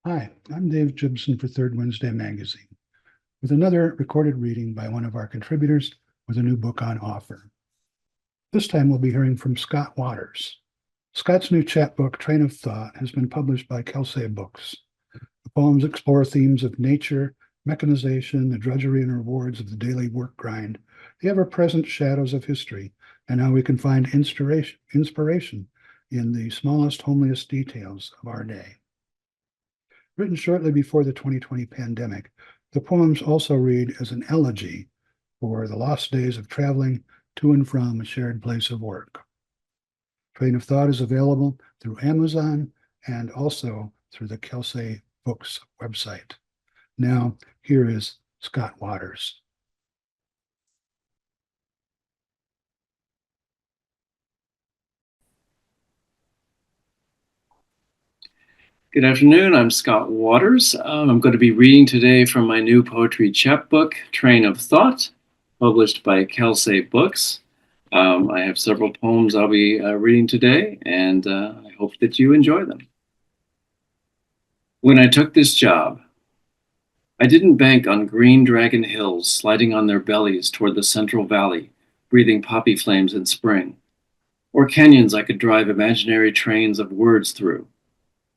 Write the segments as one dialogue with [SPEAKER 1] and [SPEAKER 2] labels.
[SPEAKER 1] Hi, I'm Dave Gibson for Third Wednesday Magazine, with another recorded reading by one of our contributors with a new book on offer. This time we'll be hearing from Scott Waters. Scott's new chapbook, Train of Thought, has been published by Kelsay Books. The poems explore themes of nature, mechanization, the drudgery and rewards of the daily work grind, the ever-present shadows of history, and how we can find inspiration in the smallest, homeliest details of our day. Written shortly before the 2020 pandemic, the poems also read as an elegy for the lost days of traveling to and from a shared place of work. Train of Thought is available through Amazon and also through the Kelsay Books website. Now, here is Scott Waters.
[SPEAKER 2] Good afternoon, I'm Scott Waters. I'm going to be reading today from my new poetry chapbook, Train of Thought, published by Kelsay Books. I have several poems I'll be reading today, and I hope that you enjoy them. When I took this job, I didn't bank on green dragon hills sliding on their bellies toward the Central Valley, breathing poppy flames in spring, or canyons I could drive imaginary trains of words through,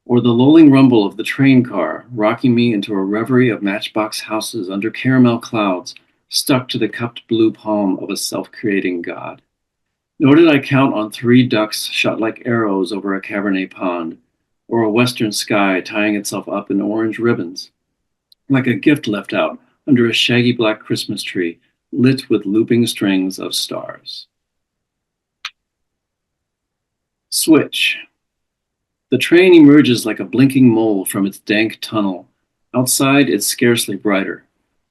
[SPEAKER 2] or the lulling rumble of the train car rocking me into a reverie of matchbox houses under caramel clouds stuck to the cupped blue palm of a self-creating god. Nor did I count on 3 ducks shot like arrows over a Cabernet pond, or a western sky tying itself up in orange ribbons, like a gift left out under a shaggy black Christmas tree lit with looping strings of stars. Switch. The train emerges like a blinking mole from its dank tunnel. Outside, it's scarcely brighter.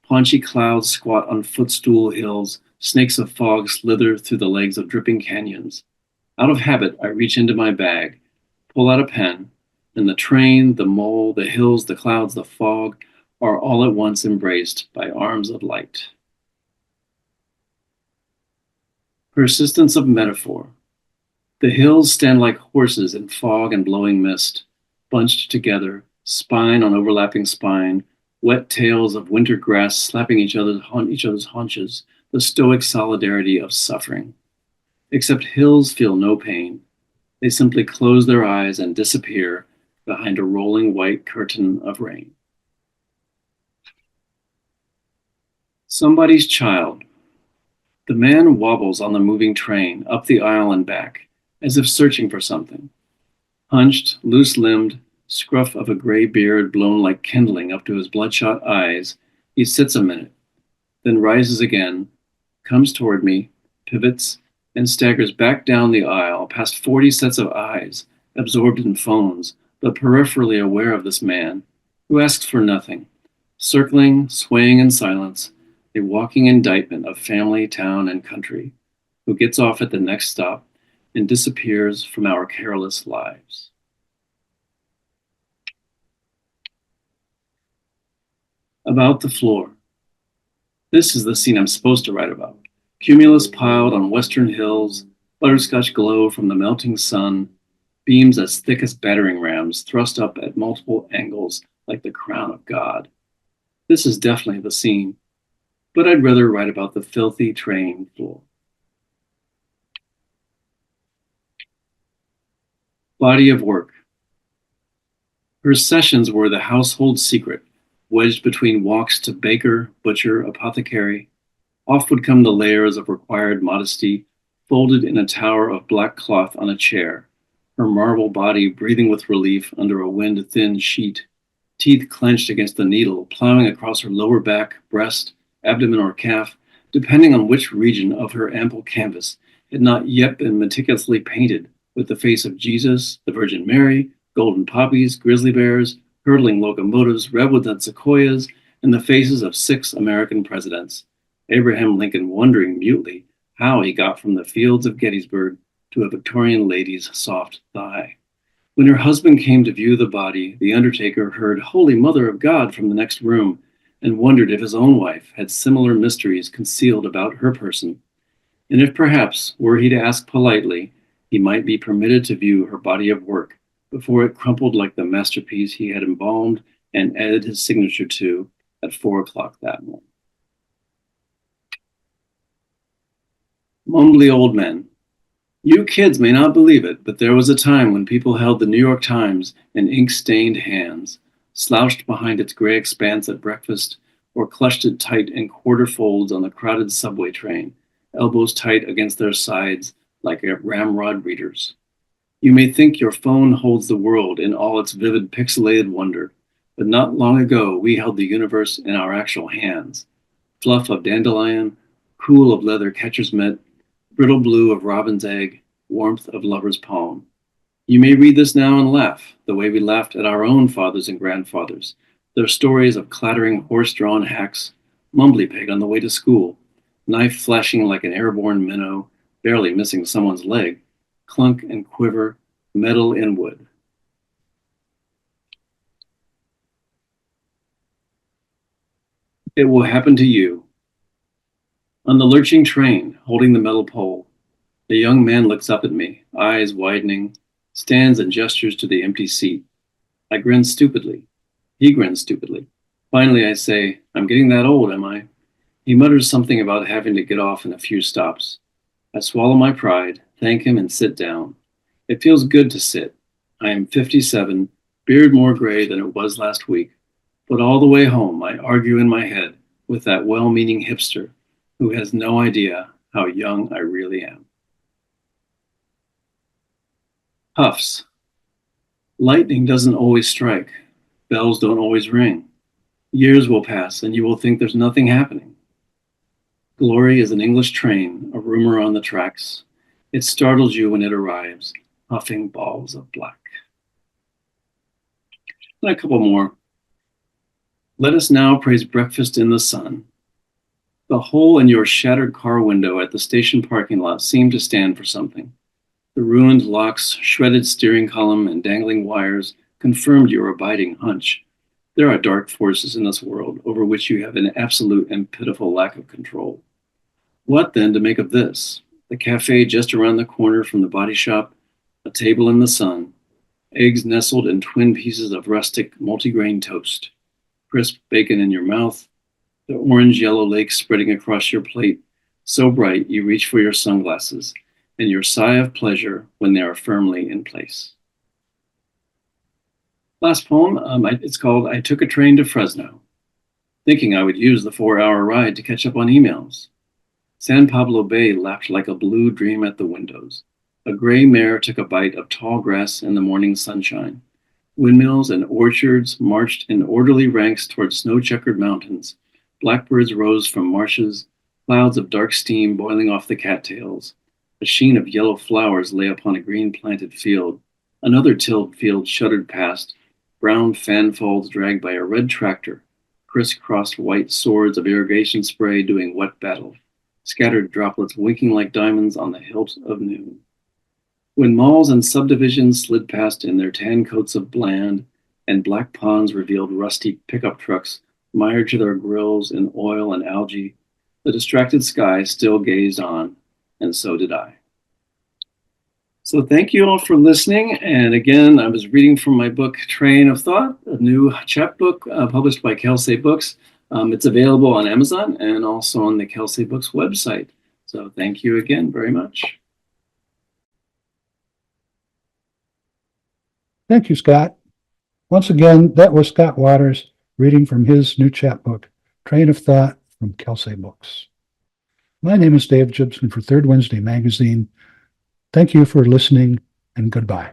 [SPEAKER 2] Paunchy clouds squat on footstool hills. Snakes of fog slither through the legs of dripping canyons. Out of habit, I reach into my bag, pull out a pen, and the train, the mole, the hills, the clouds, the fog are all at once embraced by arms of light. Persistence of metaphor. The hills stand like horses in fog and blowing mist, bunched together, spine on overlapping spine, wet tails of winter grass slapping each other's haunches, the stoic solidarity of suffering. Except hills feel no pain. They simply close their eyes and disappear behind a rolling white curtain of rain. Somebody's child. The man wobbles on the moving train, up the aisle and back, as if searching for something. Hunched, loose-limbed, scruff of a gray beard blown like kindling up to his bloodshot eyes, he sits a minute, then rises again, comes toward me, pivots, and staggers back down the aisle past 40 sets of eyes, absorbed in phones, but peripherally aware of this man, who asks for nothing, circling, swaying in silence, a walking indictment of family, town, and country, who gets off at the next stop and disappears from our careless lives. About the floor. This is the scene I'm supposed to write about. Cumulus piled on western hills, butterscotch glow from the melting sun, beams as thick as battering rams thrust up at multiple angles like the crown of God. This is definitely the scene, but I'd rather write about the filthy train floor. Body of work. Her sessions were the household secret, wedged between walks to baker, butcher, apothecary. Off would come the layers of required modesty, folded in a tower of black cloth on a chair, her marble body breathing with relief under a wind-thinned sheet, teeth clenched against the needle, plowing across her lower back, breast, abdomen, or calf, depending on which region of her ample canvas had not yet been meticulously painted with the face of Jesus, the Virgin Mary, golden poppies, grizzly bears, hurtling locomotives, redwoods and sequoias, and the faces of 6 American presidents, Abraham Lincoln wondering mutely how he got from the fields of Gettysburg to a Victorian lady's soft thigh. When her husband came to view the body, the undertaker heard Holy Mother of God from the next room and wondered if his own wife had similar mysteries concealed about her person, and if perhaps, were he to ask politely, he might be permitted to view her body of work before it crumpled like the masterpiece he had embalmed and added his signature to at 4 o'clock that morning. Mumbly old men. You kids may not believe it, but there was a time when people held the New York Times in ink-stained hands, slouched behind its gray expanse at breakfast, or clutched it tight in quarter folds on the crowded subway train, elbows tight against their sides like ramrod readers. You may think your phone holds the world in all its vivid pixelated wonder, but not long ago we held the universe in our actual hands. Fluff of dandelion, cool of leather catcher's mitt, brittle blue of robin's egg, warmth of lover's palm. You may read this now and laugh, the way we laughed at our own fathers and grandfathers, their stories of clattering horse-drawn hacks, mumbly pig on the way to school, knife flashing like an airborne minnow, barely missing someone's leg, clunk and quiver, metal in wood. It will happen to you. On the lurching train, holding the metal pole, the young man looks up at me, eyes widening, stands and gestures to the empty seat. I grin stupidly. He grins stupidly. Finally, I say, I'm getting that old, am I? He mutters something about having to get off in a few stops. I swallow my pride, thank him, and sit down. It feels good to sit. I am 57, beard more gray than it was last week. But all the way home, I argue in my head with that well-meaning hipster who has no idea how young I really am. Puffs. Lightning doesn't always strike. Bells don't always ring. Years will pass and you will think there's nothing happening. Glory is an English train, a rumor on the tracks. It startles you when it arrives, puffing balls of black. And a couple more. Let us now praise breakfast in the sun. The hole in your shattered car window at the station parking lot seemed to stand for something. The ruined locks, shredded steering column, and dangling wires confirmed your abiding hunch. There are dark forces in this world over which you have an absolute and pitiful lack of control. What then to make of this? The cafe just around the corner from the body shop, a table in the sun, eggs nestled in twin pieces of rustic multigrain toast, crisp bacon in your mouth, the orange-yellow lake spreading across your plate, so bright you reach for your sunglasses, and your sigh of pleasure when they are firmly in place. Last poem, it's called I Took a Train to Fresno, thinking I would use the 4-hour ride to catch up on emails. San Pablo Bay lapped like a blue dream at the windows. A gray mare took a bite of tall grass in the morning sunshine. Windmills and orchards marched in orderly ranks toward snow-checkered mountains. Blackbirds rose from marshes, clouds of dark steam boiling off the cattails. A sheen of yellow flowers lay upon a green-planted field. Another tilled field shuddered past, brown fan folds dragged by a red tractor, crisscrossed white swords of irrigation spray doing wet battle, scattered droplets winking like diamonds on the hilt of noon. When malls and subdivisions slid past in their tan coats of bland, and black ponds revealed rusty pickup trucks mired to their grills in oil and algae, the distracted sky still gazed on, and so did I. So thank you all for listening. And again, I was reading from my book, Train of Thought, a new chapbook published by Kelsay Books. It's available on Amazon and also on the Kelsay Books website. So thank you again very much.
[SPEAKER 1] Thank you, Scott. Once again, that was Scott Waters reading from his new chapbook, Train of Thought from Kelsay Books. My name is Dave Gibson for Third Wednesday Magazine. Thank you for listening, and goodbye.